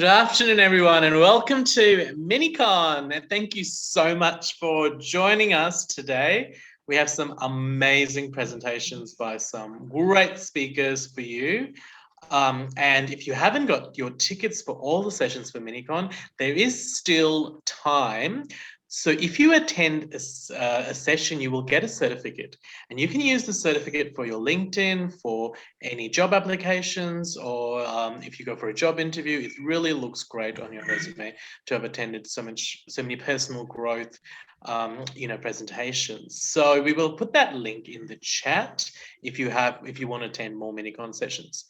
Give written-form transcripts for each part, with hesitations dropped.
Good afternoon, everyone, and welcome to MiniCon. And thank you so much for joining us today. We have some amazing presentations by some great speakers for you. And if you haven't got your tickets for all the sessions for MiniCon, there is still time. So if you attend a session, you will get a certificate, and you can use the certificate for your LinkedIn, for any job applications, or if you go for a job interview. It really looks great on your resume to have attended so many personal growth presentations. So we will put that link in the chat if you want to attend more MiniCon sessions.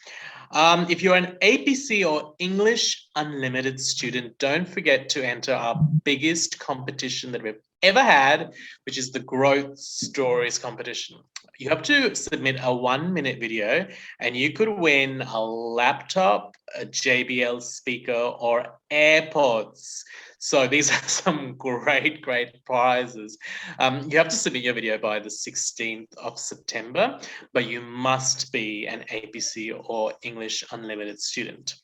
If you're an APC or English Unlimited student, don't forget to enter our biggest competition that we've ever had, which is the Growth Stories competition. You have to submit a 1-minute video, and you could win a laptop, a JBL speaker, or AirPods. So these are some great prizes. You have to submit your video by the 16th of September, but you must be an APC or English Unlimited student.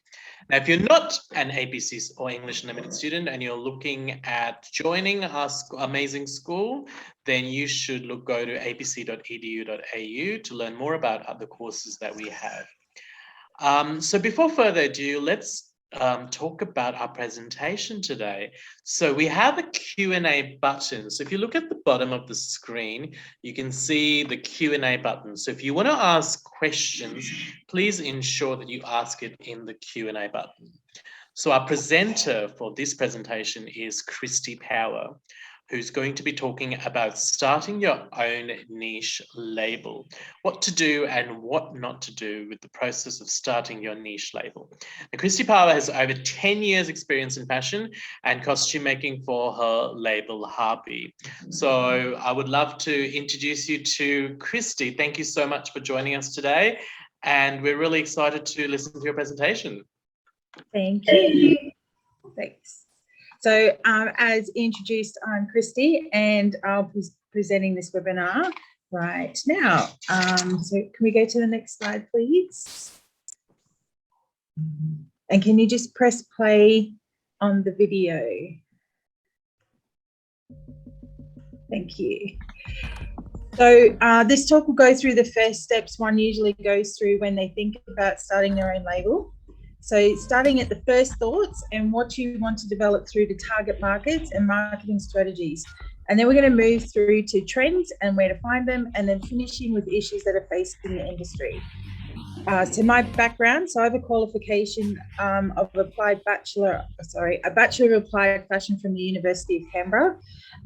Now, if you're not an APC or English Unlimited student and you're looking at joining our amazing school, then you should go to apc.edu.au to learn more about the courses that we have. So before further ado, let's talk about our presentation today. So we have a Q&A button. So if you look at the bottom of the screen, you can see the Q&A button. So if you want to ask questions, please ensure that you ask it in the Q&A button. So our presenter for this presentation is Kristy Power, who's going to be talking about starting your own niche label, what to do and what not to do with the process of starting your niche label. Now, Kristy Power has over 10 years experience in fashion and costume making for her label Harpi. So I would love to introduce you to Kristy. Thank you so much for joining us today. And we're really excited to listen to your presentation. Thank you. Thanks. So as introduced, I'm Kristy, and I'll be presenting this webinar right now. So can we go to the next slide, please? And can you just press play on the video? Thank you. So this talk will go through the first steps one usually goes through when they think about starting their own label. So starting at the first thoughts and what you want to develop through to target markets and marketing strategies. And then we're going to move through to trends and where to find them, and then finishing with issues that are facing the industry. So my background, so I have a qualification of a Bachelor of Applied Fashion from the University of Canberra.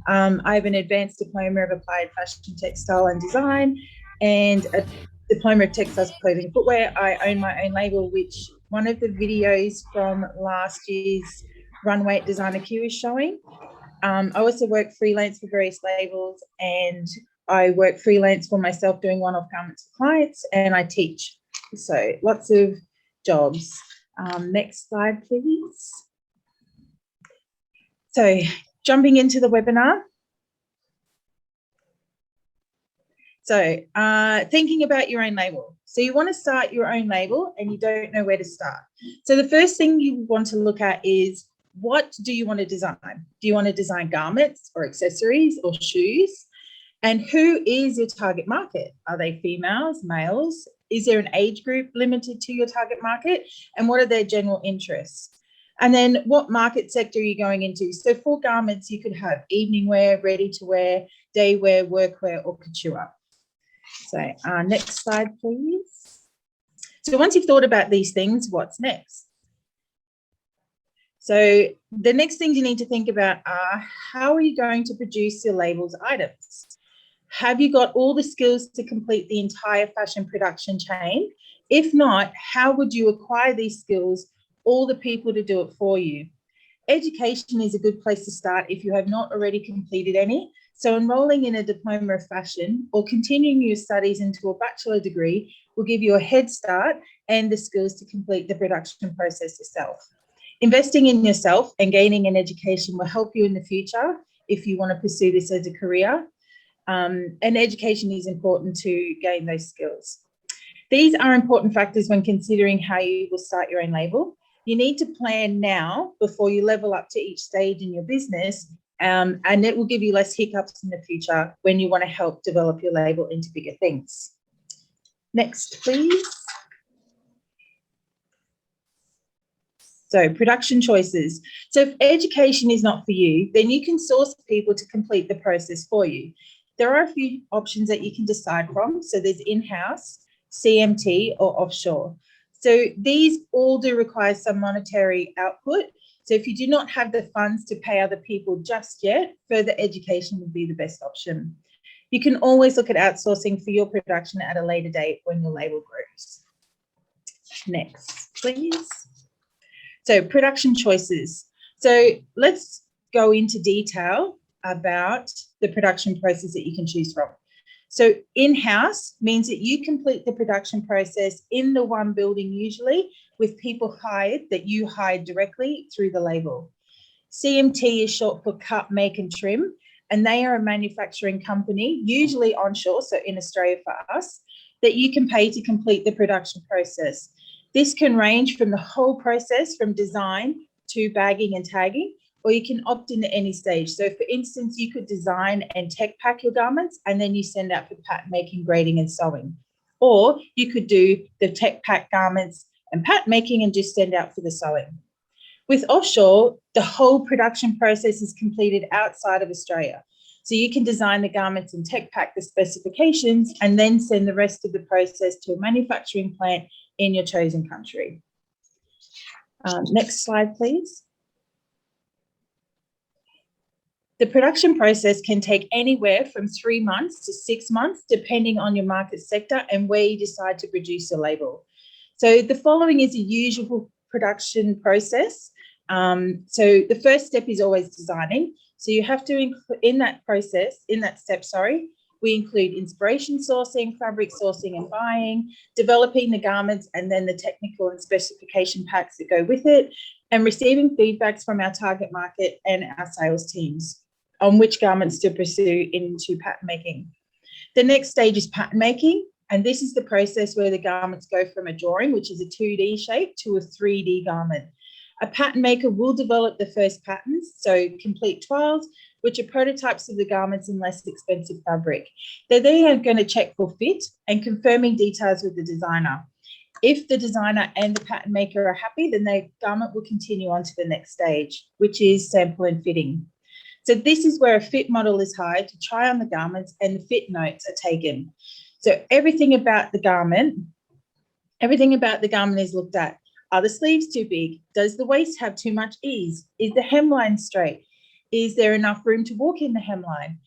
I have an advanced diploma of Applied Fashion, Textile and Design, and a diploma of Textiles, Clothing, Footwear. I own my own label, which one of the videos from last year's Runway Designer Q is showing. I also work freelance for various labels, and I work freelance for myself doing one-off garments for clients, and I teach. So lots of jobs. Next slide, please. So jumping into the webinar. So thinking about your own label. So you want to start your own label and you don't know where to start. So the first thing you want to look at is, what do you want to design? Do you want to design garments or accessories or shoes? And who is your target market? Are they females, males? Is there an age group limited to your target market? And what are their general interests? And then what market sector are you going into? So for garments, you could have evening wear, ready to wear, day wear, workwear, or couture. So next slide, please. So once you've thought about these things, what's next? So the next things you need to think about are, how are you going to produce your labels items? Have you got all the skills to complete the entire fashion production chain? If not, how would you acquire these skills, all the people to do it for you? Education is a good place to start if you have not already completed any. So enrolling in a diploma of fashion or continuing your studies into a bachelor degree will give you a head start and the skills to complete the production process yourself. Investing in yourself and gaining an education will help you in the future if you want to pursue this as a career. And education is important to gain those skills. These are important factors when considering how you will start your own label. You need to plan now before you level up to each stage in your business, and it will give you less hiccups in the future when you want to help develop your label into bigger things. Next, please. So production choices. So if education is not for you, then you can source people to complete the process for you. There are a few options that you can decide from. So there's in-house, CMT, or offshore. So these all do require some monetary output. So if you do not have the funds to pay other people just yet, further education would be the best option. You can always look at outsourcing for your production at a later date when your label grows. Next, please. So production choices. So let's go into detail about the production process that you can choose from. So in-house means that you complete the production process in the one building usually with people hired that you hired directly through the label. CMT is short for cut, make and trim, and they are a manufacturing company, usually onshore, so in Australia for us, that you can pay to complete the production process. This can range from the whole process from design to bagging and tagging, or you can opt in at any stage. So for instance, you could design and tech pack your garments and then you send out for pattern making, grading and sewing. Or you could do the tech pack garments and pattern making and just send out for the sewing. With offshore, the whole production process is completed outside of Australia. So you can design the garments and tech pack the specifications and then send the rest of the process to a manufacturing plant in your chosen country. Next slide, please. The production process can take anywhere from 3 months to 6 months, depending on your market sector and where you decide to produce your label. So the following is a usual production process. So the first step is always designing. So you have to include in that step, we include inspiration sourcing, fabric sourcing and buying, developing the garments, and then the technical and specification packs that go with it, and receiving feedbacks from our target market and our sales teams on which garments to pursue into pattern making. The next stage is pattern making, and this is the process where the garments go from a drawing, which is a 2D shape, to a 3D garment. A pattern maker will develop the first patterns, so complete trials, which are prototypes of the garments in less expensive fabric. They're then going to check for fit and confirming details with the designer. If the designer and the pattern maker are happy, then the garment will continue on to the next stage, which is sample and fitting. So this is where a fit model is hired to try on the garments and the fit notes are taken. So everything about the garment is looked at. Are the sleeves too big? Does the waist have too much ease? Is the hemline straight? Is there enough room to walk in the hemline?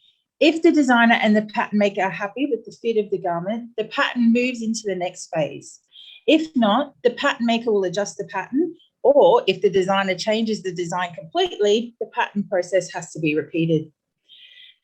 If the designer and the pattern maker are happy with the fit of the garment, the pattern moves into the next phase. If not, the pattern maker will adjust the pattern, or if the designer changes the design completely, the pattern process has to be repeated.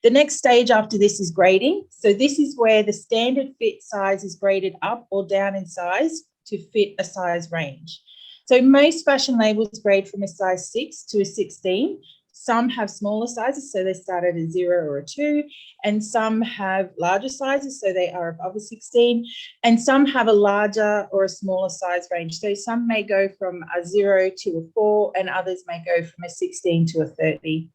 The next stage after this is grading. So this is where the standard fit size is graded up or down in size to fit a size range. So most fashion labels grade from a size 6 to a 16. Some have smaller sizes, so they start at a 0 or a 2, and some have larger sizes, so they are above a 16, and some have a larger or a smaller size range. So some may go from a 0 to a 4, and others may go from a 16 to a 30.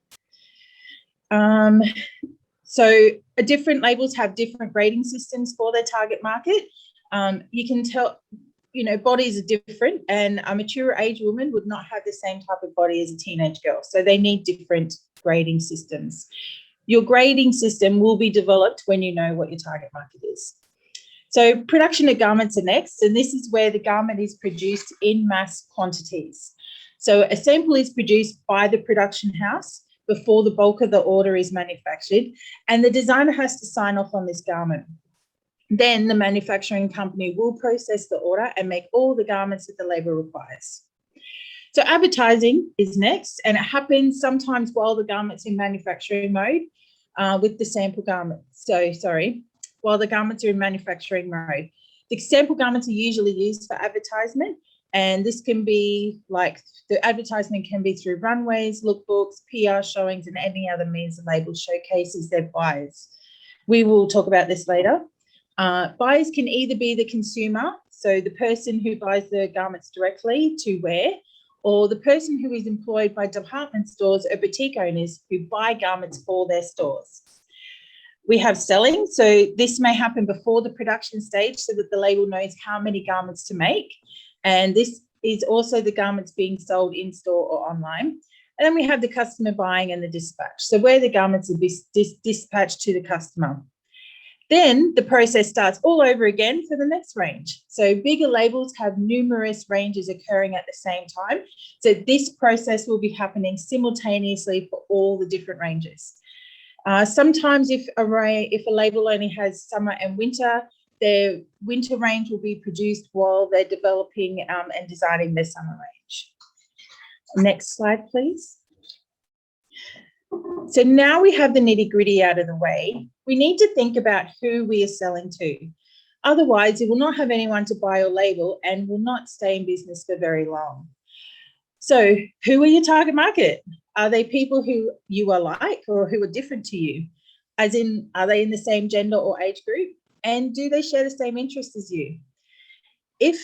So different labels have different grading systems for their target market. You can tell, bodies are different, and a mature age woman would not have the same type of body as a teenage girl. So they need different grading systems. Your grading system will be developed when you know what your target market is. So production of garments are next, and this is where the garment is produced in mass quantities. So a sample is produced by the production house before the bulk of the order is manufactured, and the designer has to sign off on this garment. Then the manufacturing company will process the order and make all the garments that the label requires. So advertising is next, and it happens sometimes while the garment's in manufacturing mode with the sample garments. While the garments are in manufacturing mode. The sample garments are usually used for advertisement, and this can be the advertisement can be through runways, lookbooks, PR showings, and any other means the label showcases their buyers. We will talk about this later. Buyers can either be the consumer, so the person who buys the garments directly to wear, or the person who is employed by department stores or boutique owners who buy garments for their stores. We have selling, so this may happen before the production stage so that the label knows how many garments to make. And this is also the garments being sold in store or online. And then we have the customer buying and the dispatch. So where the garments are dispatched to the customer. Then the process starts all over again for the next range. So bigger labels have numerous ranges occurring at the same time. So this process will be happening simultaneously for all the different ranges. Sometimes if a label only has summer and winter, their winter range will be produced while they're developing and designing their summer range. Next slide, please. So now we have the nitty-gritty out of the way, we need to think about who we are selling to. Otherwise, it will not have anyone to buy your label and will not stay in business for very long. So who are your target market? Are they people who you are like or who are different to you? As in, are they in the same gender or age group? And do they share the same interests as you? If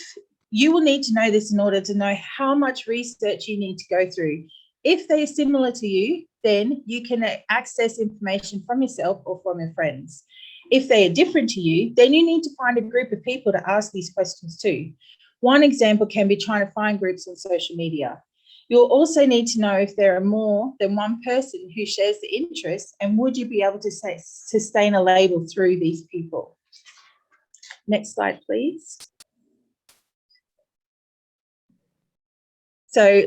you will need to know this in order to know how much research you need to go through. If they are similar to you, then you can access information from yourself or from your friends. If they are different to you, then you need to find a group of people to ask these questions to. One example can be trying to find groups on social media. You'll also need to know if there are more than one person who shares the interest, and would you be able to sustain a label through these people? Next slide, please. So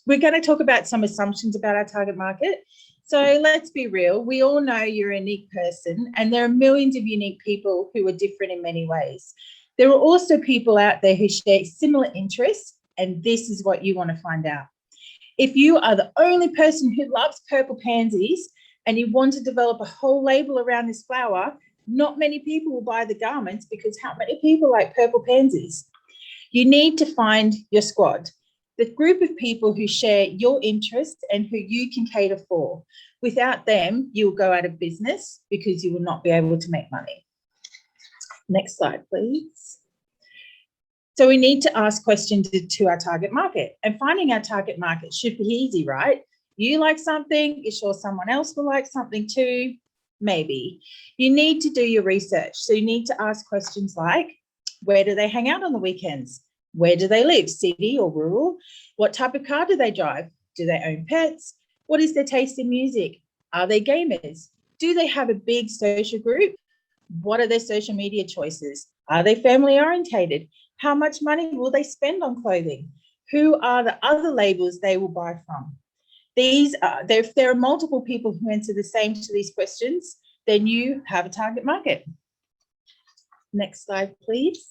we're going to talk about some assumptions about our target market. So let's be real. We all know you're a unique person, and there are millions of unique people who are different in many ways. There are also people out there who share similar interests, and this is what you want to find out. If you are the only person who loves purple pansies and you want to develop a whole label around this flower, not many people will buy the garments, because how many people like purple pansies? You need to find your squad, the group of people who share your interests and who you can cater for. Without them, you'll go out of business because you will not be able to make money. Next slide, please. So we need to ask questions to our target market, and finding our target market should be easy, right? You like something, you're sure someone else will like something too, maybe. You need to do your research. So you need to ask questions like, where do they hang out on the weekends? Where do they live, city or rural? What type of car do they drive? Do they own pets? What is their taste in music? Are they gamers? Do they have a big social group? What are their social media choices? Are they family orientated? How much money will they spend on clothing? Who are the other labels they will buy from? If there are multiple people who answer the same to these questions, then you have a target market. Next slide, please.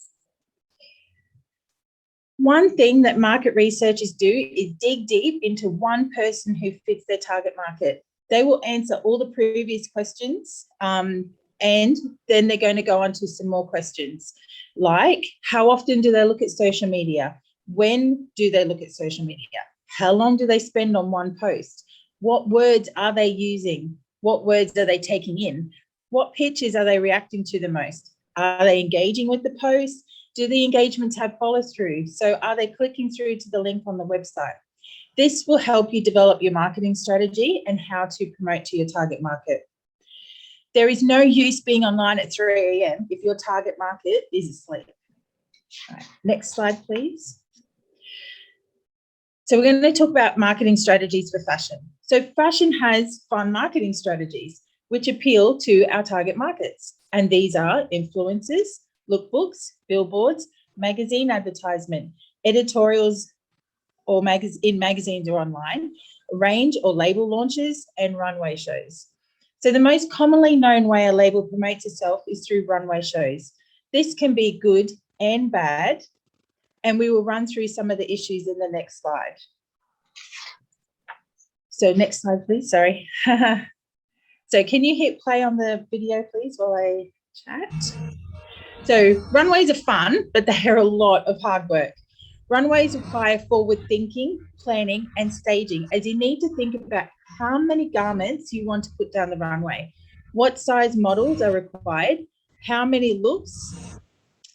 One thing that market researchers do is dig deep into one person who fits their target market. They will answer all the previous questions, and then they're going to go on to some more questions, like how often do they look at social media? When do they look at social media? How long do they spend on one post? What words are they using? What words are they taking in? What pictures are they reacting to the most? Are they engaging with the post? Do the engagements have follow through? So are they clicking through to the link on the website? This will help you develop your marketing strategy and how to promote to your target market. There is no use being online at 3 a.m. if your target market is asleep. All right, next slide, please. So we're going to talk about marketing strategies for fashion. So fashion has fun marketing strategies which appeal to our target markets. And these are influencers, lookbooks, billboards, magazine advertisement, editorials or in magazines or online, range or label launches, and runway shows. So the most commonly known way a label promotes itself is through runway shows. This can be good and bad, and we will run through some of the issues in the next slide. So next slide, please, sorry. So can you hit play on the video, please, while I chat? So runways are fun, but they are a lot of hard work. Runways require forward thinking, planning, and staging, as you need to think about how many garments you want to put down the runway, what size models are required, how many looks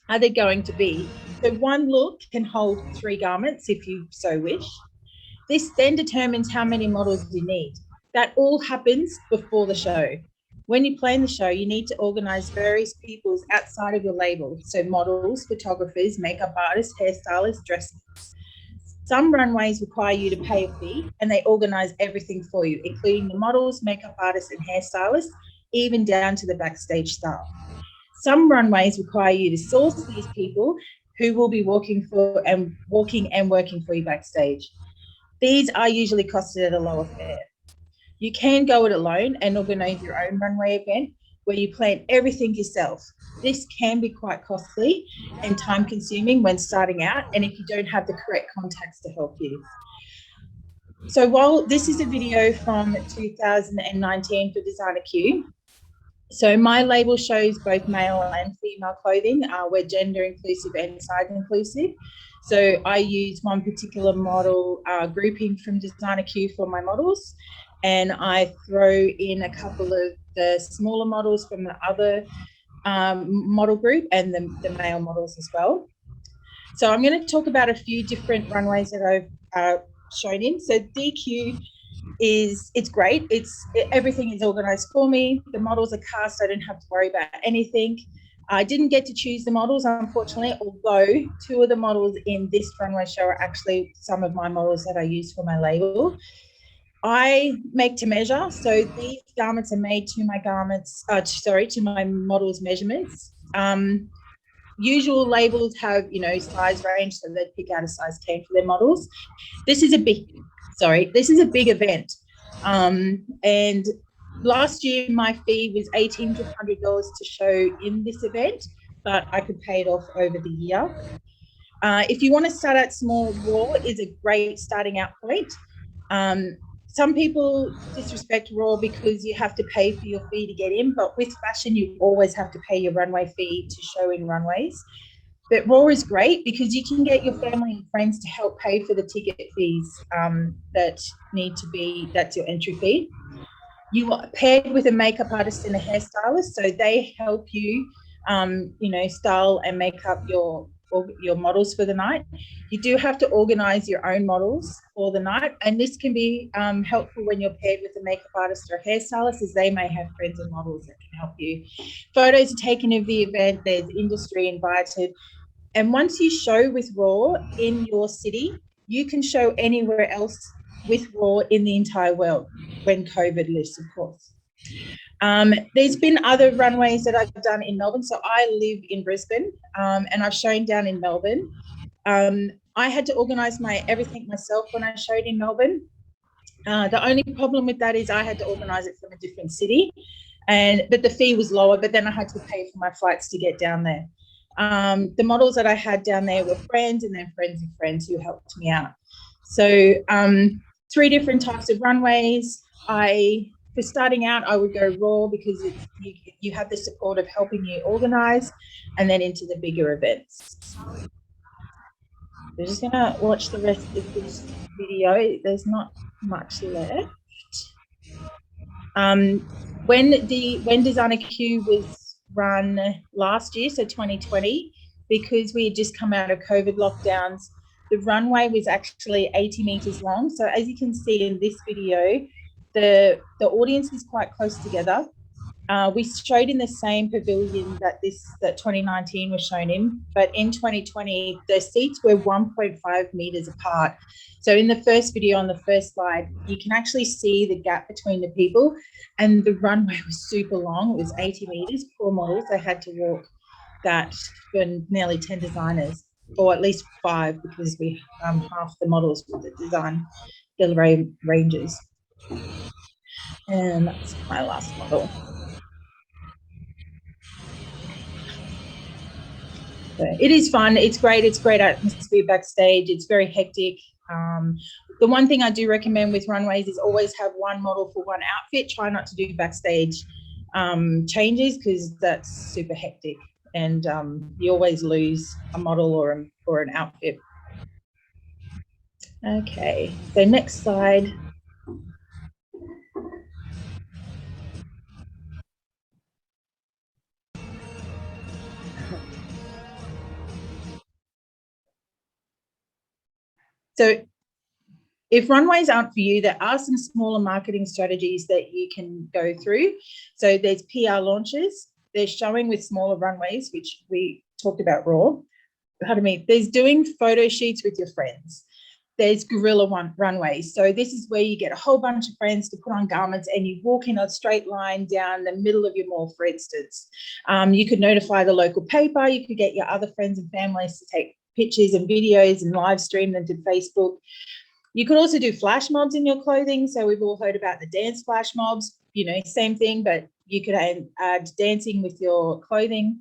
are there going to be. So one look can hold 3 garments if you so wish. This then determines how many models you need. That all happens before the show. When you plan the show, you need to organize various people outside of your label. So models, photographers, makeup artists, hairstylists, dressers. Some runways require you to pay a fee and they organize everything for you, including the models, makeup artists, and hairstylists, even down to the backstage staff. Some runways require you to source these people who will be working and working for you backstage. These are usually costed at a lower fare. You can go it alone and organize your own runway event where you plan everything yourself. This can be quite costly and time consuming when starting out, and if you don't have the correct contacts to help you. So while this is a video from 2019 for Designer Q, so my label shows both male and female clothing. We're gender inclusive and size inclusive. So I use one particular model grouping from Designer Q for my models, and I throw in a couple of the smaller models from the other model group and the male models as well. So I'm going to talk about a few different runways that I've shown in. So DQ it's great. Everything is organized for me. The models are cast. I don't have to worry about anything. I didn't get to choose the models, unfortunately, although two of the models in this runway show are actually some of my models that I use for my label. I make to measure, so these garments are made to my to my models' measurements. Usual labels have, size range, so they pick out a size 10 for their models. This is a big event. And last year my fee was $1,800 to show in this event, but I could pay it off over the year. If you want to start out small, Raw is a great starting out point. Some people disrespect Raw because you have to pay for your fee to get in, but with fashion, you always have to pay your runway fee to show in runways. But Raw is great because you can get your family and friends to help pay for the ticket fees that's your entry fee. You are paired with a makeup artist and a hairstylist, so they help you, style and make up your models for the night. You do have to organize your own models for the night, and this can be helpful when you're paired with a makeup artist or a hairstylist, as they may have friends and models that can help you. Photos are taken of the event. There's industry invited. And once you show with Raw in your city, you can show anywhere else with Raw in the entire world when COVID lifts, of course. There's been other runways that I've done in Melbourne. So I live in Brisbane, and I've shown down in Melbourne. I had to organise everything myself when I showed in Melbourne. The only problem with that is I had to organise it from a different city, but the fee was lower, but then I had to pay for my flights to get down there. The models that I had down there were friends and then friends of friends who helped me out. So 3 different types of runways. For starting out, I would go Raw because you have the support of helping you organise, and then into the bigger events. We're just going to watch the rest of this video. There's not much left. When Designer Q was run last year, so 2020, because we had just come out of COVID lockdowns, the runway was actually 80 meters long. So as you can see in this video, the audience is quite close together. We showed in the same pavilion that 2019 was shown in, but in 2020, the seats were 1.5 meters apart. So in the first video on the first slide, you can actually see the gap between the people, and the runway was super long. It was 80 meters. Poor models, they had to walk that for nearly 10 designers, or at least 5, because we half the models with the design ranges. And that's my last model. So it is fun. It's great. It's great atmosphere backstage. It's very hectic. The one thing I do recommend with runways is always have one model for one outfit. Try not to do backstage changes, because that's super hectic, and you always lose a model or an outfit. Okay, so next slide. So If runways aren't for you, there are some smaller marketing strategies that you can go through. So there's PR launches, there's showing with smaller runways, which we talked about raw. Pardon me. There's doing photo shoots with your friends. There's guerrilla runways. So this is where you get a whole bunch of friends to put on garments and you walk in a straight line down the middle of your mall, for instance. You could notify the local paper. You could get your other friends and families to take pictures and videos and live stream them to Facebook. You could also do flash mobs in your clothing. So we've all heard about the dance flash mobs, you know, same thing, but you could add dancing with your clothing.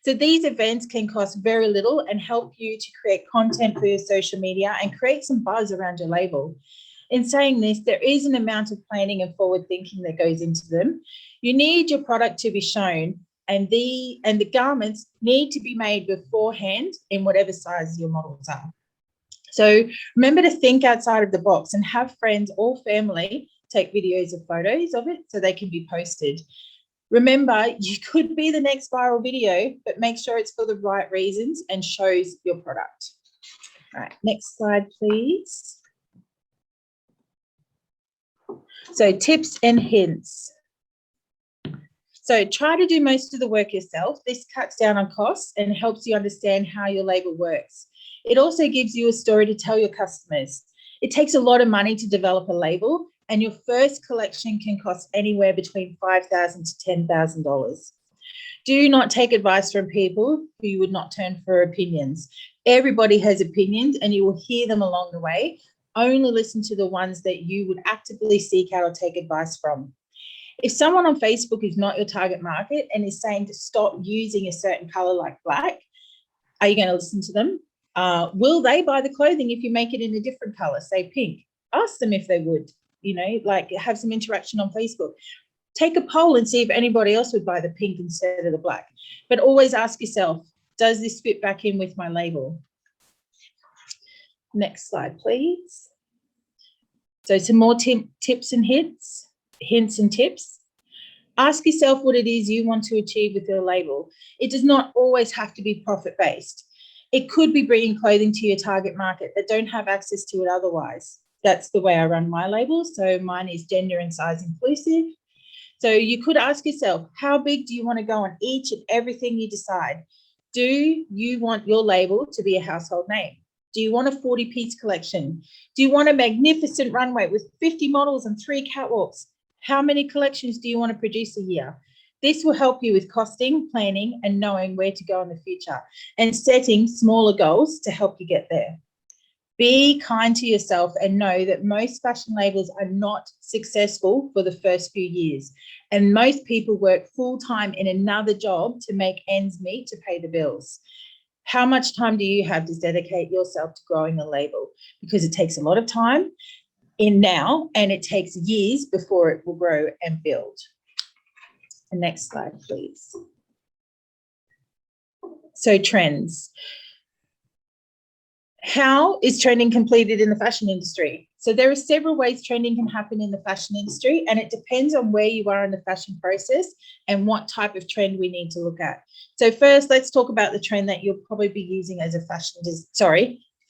So these events can cost very little and help you to create content for your social media and create some buzz around your label. In saying this, there is an amount of planning and forward thinking that goes into them. You need your product to be shown, and the garments need to be made beforehand in whatever size your models are. So remember to think outside of the box and have friends or family take videos or photos of it so they can be posted. Remember, you could be the next viral video, but make sure it's for the right reasons and shows your product. All right, next slide, please. So tips and hints. So try to do most of the work yourself. This cuts down on costs and helps you understand how your label works. It also gives you a story to tell your customers. It takes a lot of money to develop a label, and your first collection can cost anywhere between $5,000 to $10,000. Do not take advice from people who you would not turn for opinions. Everybody has opinions and you will hear them along the way. Only listen to the ones that you would actively seek out or take advice from. If someone on Facebook is not your target market and is saying to stop using a certain color like black, are you going to listen to them? Will they buy the clothing if you make it in a different color, say pink? Ask them if they would. You know, like have some interaction on Facebook. Take a poll and see if anybody else would buy the pink instead of the black. But always ask yourself, does this fit back in with my label? Next slide, please. So some more tips and hints and tips. Ask yourself what it is you want to achieve with your label. It does not always have to be profit-based. It could be bringing clothing to your target market that don't have access to it otherwise. That's the way I run my label. So mine is gender and size inclusive. So you could ask yourself, how big do you want to go on each and everything you decide? Do you want your label to be a household name? Do you want a 40-piece collection? Do you want a magnificent runway with 50 models and 3 catwalks? How many collections do you want to produce a year? This will help you with costing, planning, and knowing where to go in the future and setting smaller goals to help you get there. Be kind to yourself and know that most fashion labels are not successful for the first few years. And most people work full-time in another job to make ends meet to pay the bills. How much time do you have to dedicate yourself to growing a label? Because it takes a lot of time in now, and it takes years before it will grow and build. The next slide, please. So trends. How is trending completed in the fashion industry? So there are several ways trending can happen in the fashion industry, and it depends on where you are in the fashion process and what type of trend we need to look at. So first, let's talk about the trend that you'll probably be using as a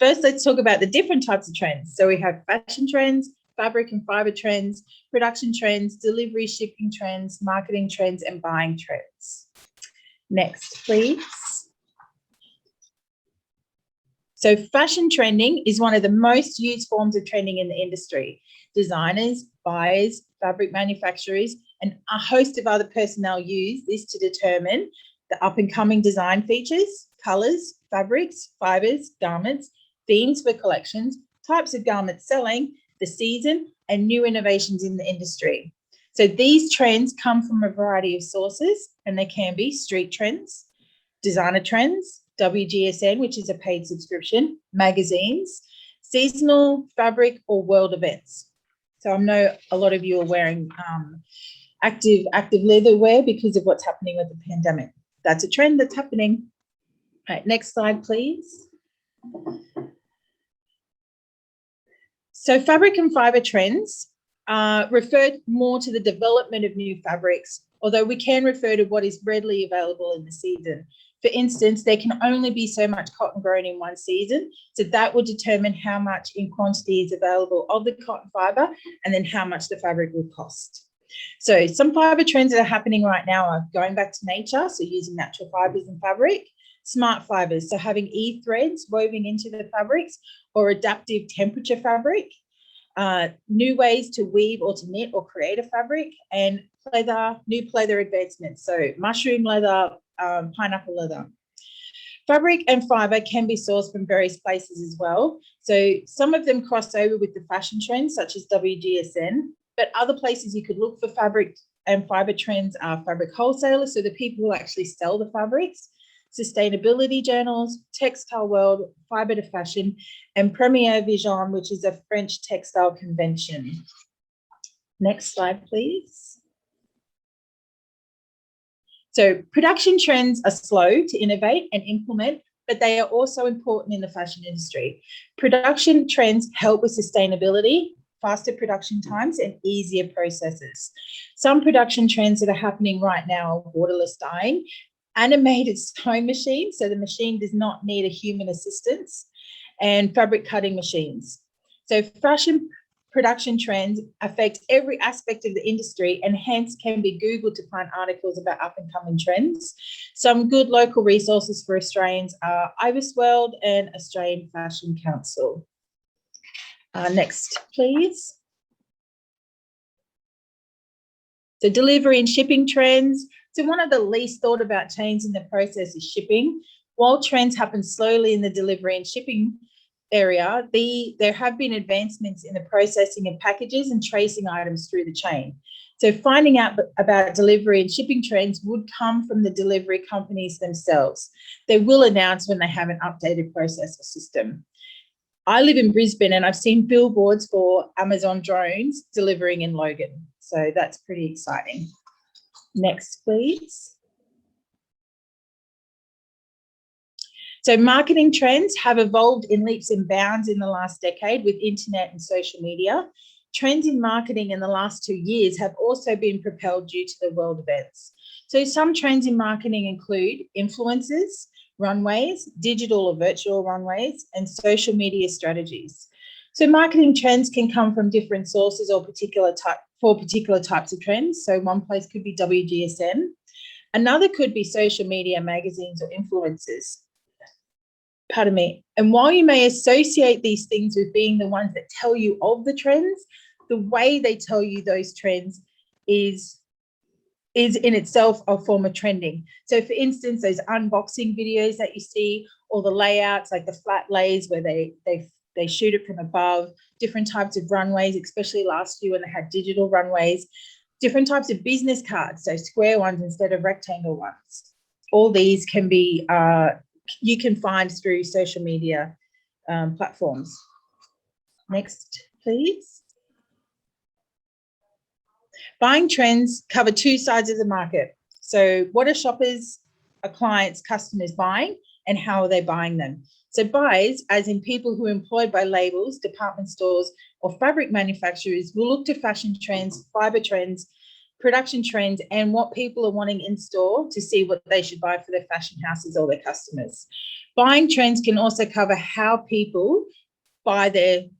First, let's talk about the different types of trends. So we have fashion trends, fabric and fiber trends, production trends, delivery, shipping trends, marketing trends, and buying trends. Next, please. So fashion trending is one of the most used forms of trending in the industry. Designers, buyers, fabric manufacturers, and a host of other personnel use this to determine the up-and-coming design features, colours, fabrics, fibres, garments, themes for collections, types of garments selling, the season, and new innovations in the industry. So these trends come from a variety of sources, and they can be street trends, designer trends, WGSN, which is a paid subscription, magazines, seasonal fabric, or world events. So I know a lot of you are wearing active leather wear because of what's happening with the pandemic. That's a trend that's happening. All right, next slide, please. So fabric and fiber trends refer more to the development of new fabrics, although we can refer to what is readily available in the season. For instance, there can only be so much cotton grown in one season, so that will determine how much in quantity is available of the cotton fibre and then how much the fabric will cost. So some fibre trends that are happening right now are going back to nature, so using natural fibres in fabric, smart fibres, so having e-threads woven into the fabrics, or adaptive temperature fabric, new ways to weave or to knit or create a fabric, and new pleather advancements, so mushroom leather, pineapple leather. Fabric and fibre can be sourced from various places as well. So some of them cross over with the fashion trends, such as WGSN, but other places you could look for fabric and fibre trends are fabric wholesalers, so the people who actually sell the fabrics, sustainability journals, Textile World, Fibre to Fashion, and Premier Vision, which is a French textile convention. Next slide, please. So production trends are slow to innovate and implement, but they are also important in the fashion industry. Production trends help with sustainability, faster production times, and easier processes. Some production trends that are happening right now are waterless dyeing, animated sewing machines, so the machine does not need a human assistance, and fabric cutting machines. So fashion production trends affect every aspect of the industry and hence can be Googled to find articles about up and coming trends. Some good local resources for Australians are Ibis World and Australian Fashion Council. Next, please. So delivery and shipping trends. So one of the least thought about change in the process is shipping. While trends happen slowly in the delivery and shipping area, there have been advancements in the processing of packages and tracing items through the chain. So finding out about delivery and shipping trends would come from the delivery companies themselves. They will announce when they have an updated process or system. I live in Brisbane and I've seen billboards for Amazon drones delivering in Logan. So that's pretty exciting. Next, please. So marketing trends have evolved in leaps and bounds in the last decade with internet and social media. Trends in marketing in the last 2 years have also been propelled due to the world events. So some trends in marketing include influencers, runways, digital or virtual runways, and social media strategies. So marketing trends can come from different sources or particular types of trends. So one place could be WGSN. Another could be social media, magazines, or influencers. Pardon me. And while you may associate these things with being the ones that tell you of the trends, the way they tell you those trends is in itself a form of trending. So for instance, those unboxing videos that you see, or the layouts like the flat lays where they shoot it from above, different types of runways, especially last year when they had digital runways, different types of business cards, so square ones instead of rectangle ones. All these can be you can find through social media platforms. Next, please. Buying trends cover two sides of the market. So what are shoppers, clients, customers buying, and how are they buying them? So buyers, as in people who are employed by labels, department stores, or fabric manufacturers, will look to fashion trends, fibre trends, production trends, and what people are wanting in store to see what they should buy for their fashion houses or their customers. Buying trends can also cover how people buy their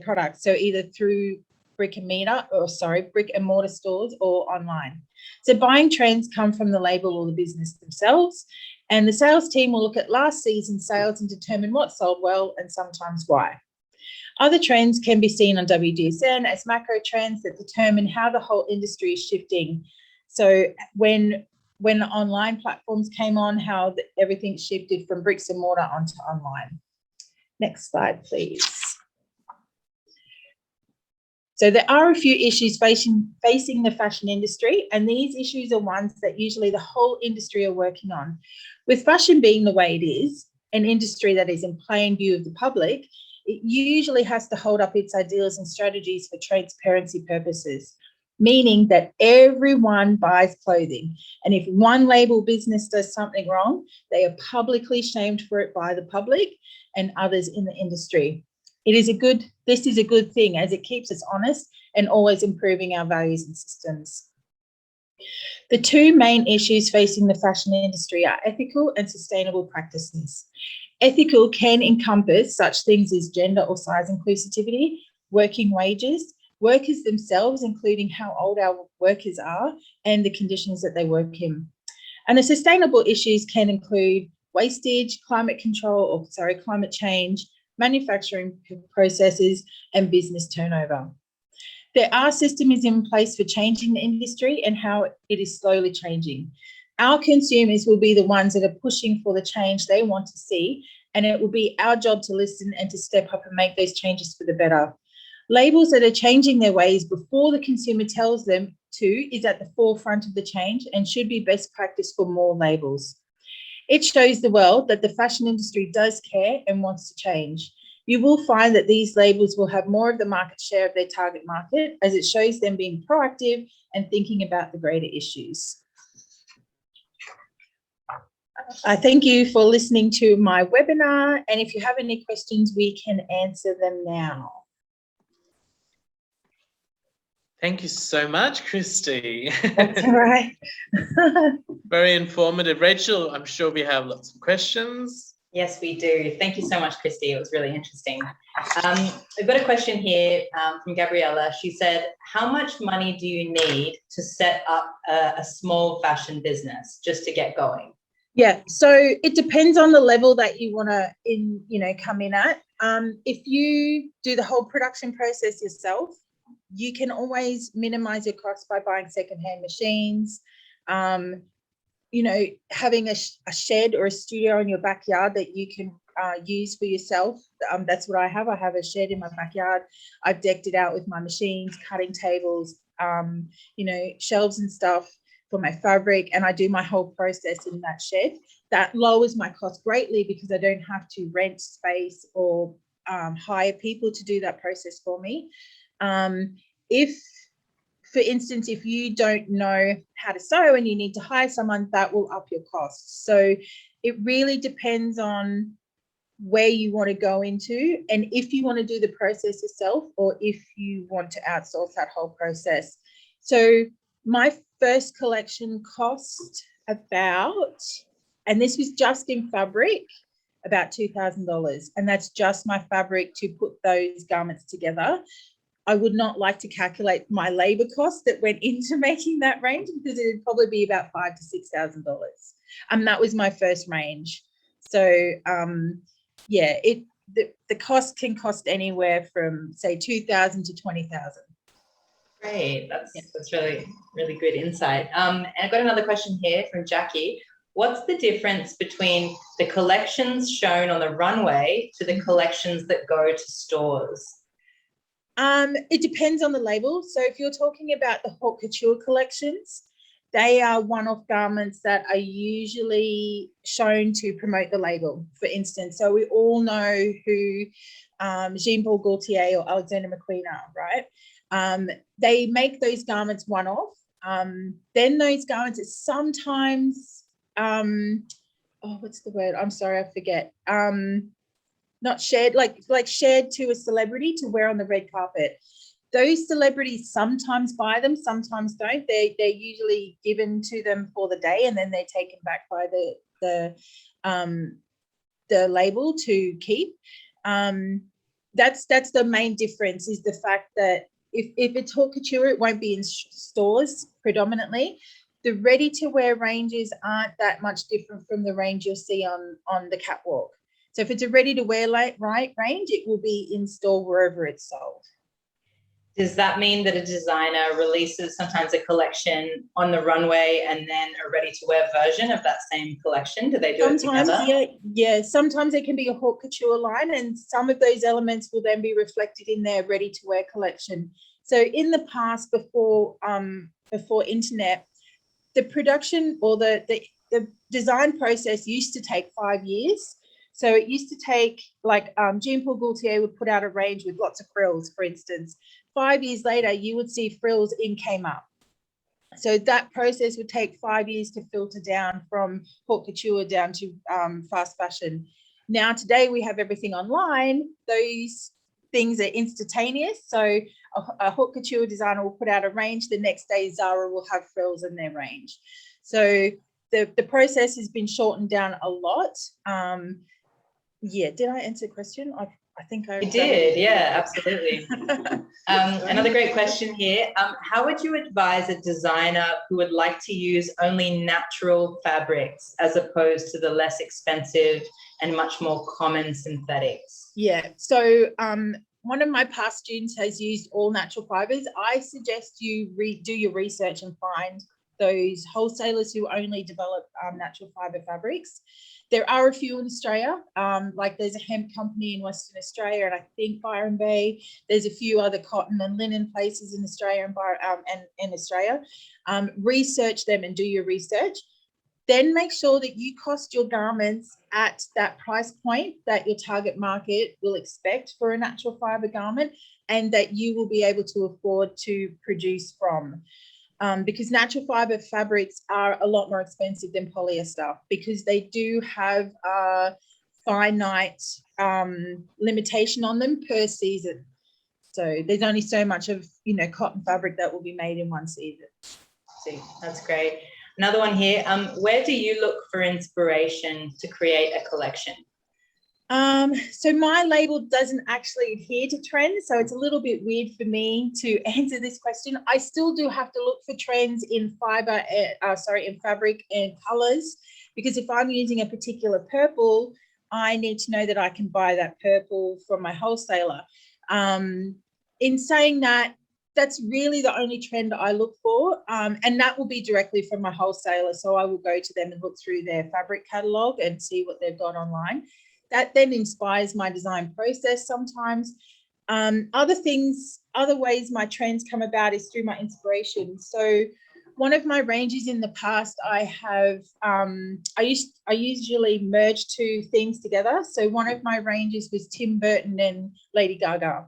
products, so either through brick and mortar stores or online. So buying trends come from the label or the business themselves, and the sales team will look at last season's sales and determine what sold well and sometimes why. Other trends can be seen on WGSN as macro trends that determine how the whole industry is shifting. So when the online platforms came on, how everything shifted from bricks and mortar onto online. Next slide, please. So there are a few issues facing the fashion industry, and these issues are ones that usually the whole industry are working on. With fashion being the way it is, an industry that is in plain view of the public, it usually has to hold up its ideals and strategies for transparency purposes, meaning that everyone buys clothing. And if one label business does something wrong, they are publicly shamed for it by the public and others in the industry. This is a good thing as it keeps us honest and always improving our values and systems. The two main issues facing the fashion industry are ethical and sustainable practices. Ethical can encompass such things as gender or size inclusivity, working wages, workers themselves, including how old our workers are and the conditions that they work in. And the sustainable issues can include wastage, climate change, manufacturing processes, and business turnover. There are systems in place for changing the industry and how it is slowly changing. Our consumers will be the ones that are pushing for the change they want to see, and it will be our job to listen and to step up and make those changes for the better. Labels that are changing their ways before the consumer tells them to is at the forefront of the change and should be best practice for more labels. It shows the world that the fashion industry does care and wants to change. You will find that these labels will have more of the market share of their target market, as it shows them being proactive and thinking about the greater issues. I thank you for listening to my webinar, and if you have any questions, we can answer them now. Thank you so much, Kristy. That's all right. Very informative. Rachel, I'm sure we have lots of questions. Yes, we do. Thank you so much, Kristy. It was really interesting. We've got a question here from Gabriella. She said, how much money do you need to set up a small fashion business just to get going? Yeah, so it depends on the level that you want to come in at. If you do the whole production process yourself, you can always minimize your costs by buying secondhand machines. Having a shed or a studio in your backyard that you can use for yourself. That's what I have. I have a shed in my backyard. I've decked it out with my machines, cutting tables, shelves and stuff for my fabric, and I do my whole process in that shed. That lowers my cost greatly because I don't have to rent space or hire people to do that process for me. If, for instance, if you don't know how to sew and you need to hire someone, that will up your costs. So it really depends on where you want to go into and if you want to do the process yourself or if you want to outsource that whole process. So my first collection cost about, and this was just in fabric, about $2,000. And that's just my fabric to put those garments together. I would not like to calculate my labor cost that went into making that range because it would probably be about $5,000 to $6,000. That was my first range. So the cost can cost anywhere from say $2,000 to $20,000. Great, that's really, really good insight. And I've got another question here from Jackie. What's the difference between the collections shown on the runway to the collections that go to stores? It depends on the label. So if you're talking about the haute couture collections, they are one-off garments that are usually shown to promote the label, for instance. So we all know who Jean-Paul Gaultier or Alexander McQueen are, right? They make those garments one-off. Then those garments are sometimes, what's the word? I'm sorry, I forget. Not shared, like shared to a celebrity to wear on the red carpet. Those celebrities sometimes buy them, sometimes don't. They're usually given to them for the day and then they're taken back by the label to keep. That's the main difference, is the fact that if it's haute couture, it won't be in stores predominantly. The ready-to-wear ranges aren't that much different from the range you'll see on the catwalk. So if it's a ready-to-wear range, it will be in store wherever it's sold. Does that mean that a designer releases sometimes a collection on the runway and then a ready-to-wear version of that same collection? Do they do it together? Yeah. Sometimes it can be a haute couture line, and some of those elements will then be reflected in their ready-to-wear collection. So in the past, before internet, the production or the design process used to take 5 years. So it used to take, like Jean-Paul Gaultier would put out a range with lots of frills, for instance. 5 years later, you would see frills in came up. So that process would take 5 years to filter down from haute couture down to fast fashion. Now, today we have everything online. Those things are instantaneous. So a haute couture designer will put out a range. The next day, Zara will have frills in their range. So the process has been shortened down a lot. Yeah, did I answer the question? I think I did. Yeah, absolutely. Another great question here. How would you advise a designer who would like to use only natural fabrics as opposed to the less expensive and much more common synthetics? Yeah, so one of my past students has used all natural fibers. I suggest you do your research and find those wholesalers who only develop natural fiber fabrics. There are a few in Australia, like there's a hemp company in Western Australia, and I think Byron Bay. There's a few other cotton and linen places in Australia and in Australia. Research them and do your research. Then make sure that you cost your garments at that price point that your target market will expect for a natural fiber garment, and that you will be able to afford to produce from. Because natural fiber fabrics are a lot more expensive than polyester, because they do have a finite limitation on them per season. So there's only so much of, cotton fabric that will be made in one season. See, that's great. Another one here. Where do you look for inspiration to create a collection? So my label doesn't actually adhere to trends, so it's a little bit weird for me to answer this question. I still do have to look for trends in in fabric and colors, because if I'm using a particular purple, I need to know that I can buy that purple from my wholesaler. In saying that, that's really the only trend I look for, and that will be directly from my wholesaler. So I will go to them and look through their fabric catalogue and see what they've got online. That then inspires my design process sometimes. Other ways my trends come about is through my inspiration. So one of my ranges in the past, I have, I usually merge two things together. So one of my ranges was Tim Burton and Lady Gaga.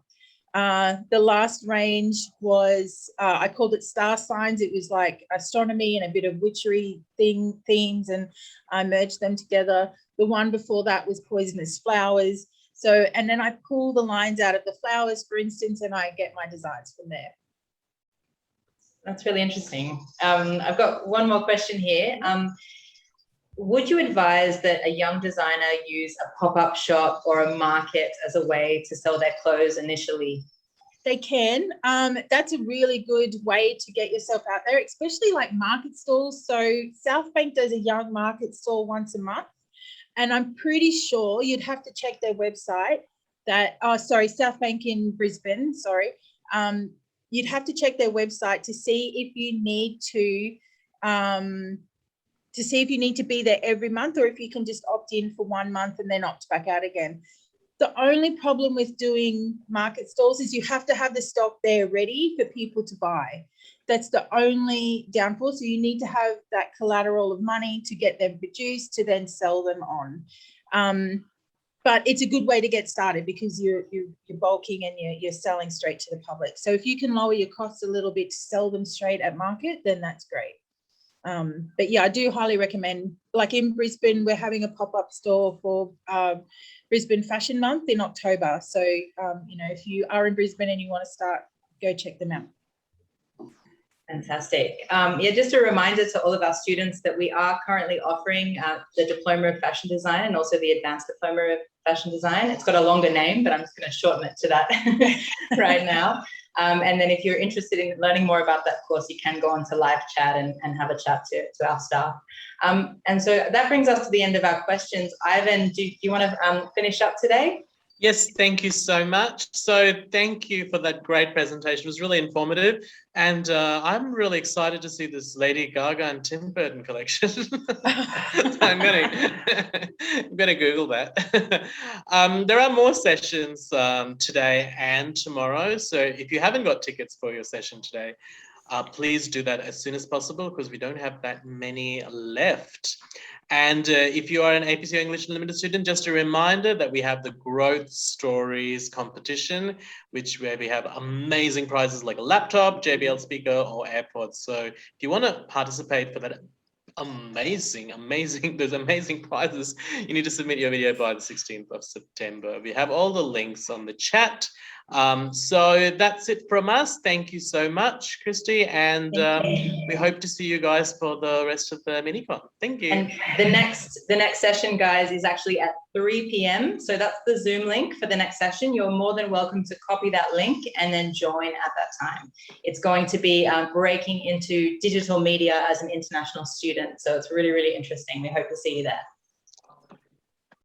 The last range was, I called it Star Signs. It was like astronomy and a bit of witchery themes, and I merged them together. The one before that was Poisonous Flowers. So, and then I pull the lines out of the flowers, for instance, and I get my designs from there. That's really interesting. I've got one more question here. Would you advise that a young designer use a pop-up shop or a market as a way to sell their clothes initially? They can. That's a really good way to get yourself out there, especially like market stalls. So South Bank does a young market stall once a month, and I'm pretty sure you'd have to check their website. South Bank in Brisbane. You'd have to check their website to see if you need to be there every month, or if you can just opt in for 1 month and then opt back out again. The only problem with doing market stalls is you have to have the stock there ready for people to buy. That's the only downfall. So you need to have that collateral of money to get them produced to then sell them on. But it's a good way to get started, because you're bulking and you're selling straight to the public. So if you can lower your costs a little bit to sell them straight at market, then that's great. But yeah, I do highly recommend, like in Brisbane, we're having a pop-up store for Brisbane Fashion Month in October. So, if you are in Brisbane and you want to start, go check them out. Fantastic. Just a reminder to all of our students that we are currently offering the Diploma of Fashion Design and also the Advanced Diploma of Fashion Design. It's got a longer name, but I'm just going to shorten it to that right now. And then if you're interested in learning more about that course, you can go on to live chat and have a chat to our staff. And so that brings us to the end of our questions. Ivan, do you want to finish up today? Yes, thank you so much. So thank you for that great presentation. It was really informative. And I'm really excited to see this Lady Gaga and Tim Burton collection. I'm gonna Google that. There are more sessions today and tomorrow. So if you haven't got tickets for your session today, please do that as soon as possible, because we don't have that many left. And if you are an APC English Unlimited student, just a reminder that we have the Growth Stories competition, where we have amazing prizes like a laptop, JBL speaker, or AirPods. So if you want to participate for that those amazing prizes, you need to submit your video by the 16th of September. We have all the links on the chat. So that's it from us. Thank you so much, Kristy, and we hope to see you guys for the rest of the MiniCon. Thank you. And the next session, guys, is actually at 3 p.m. So that's the Zoom link for the next session. You're more than welcome to copy that link and then join at that time. It's going to be breaking into digital media as an international student. So it's really, really interesting. We hope to see you there.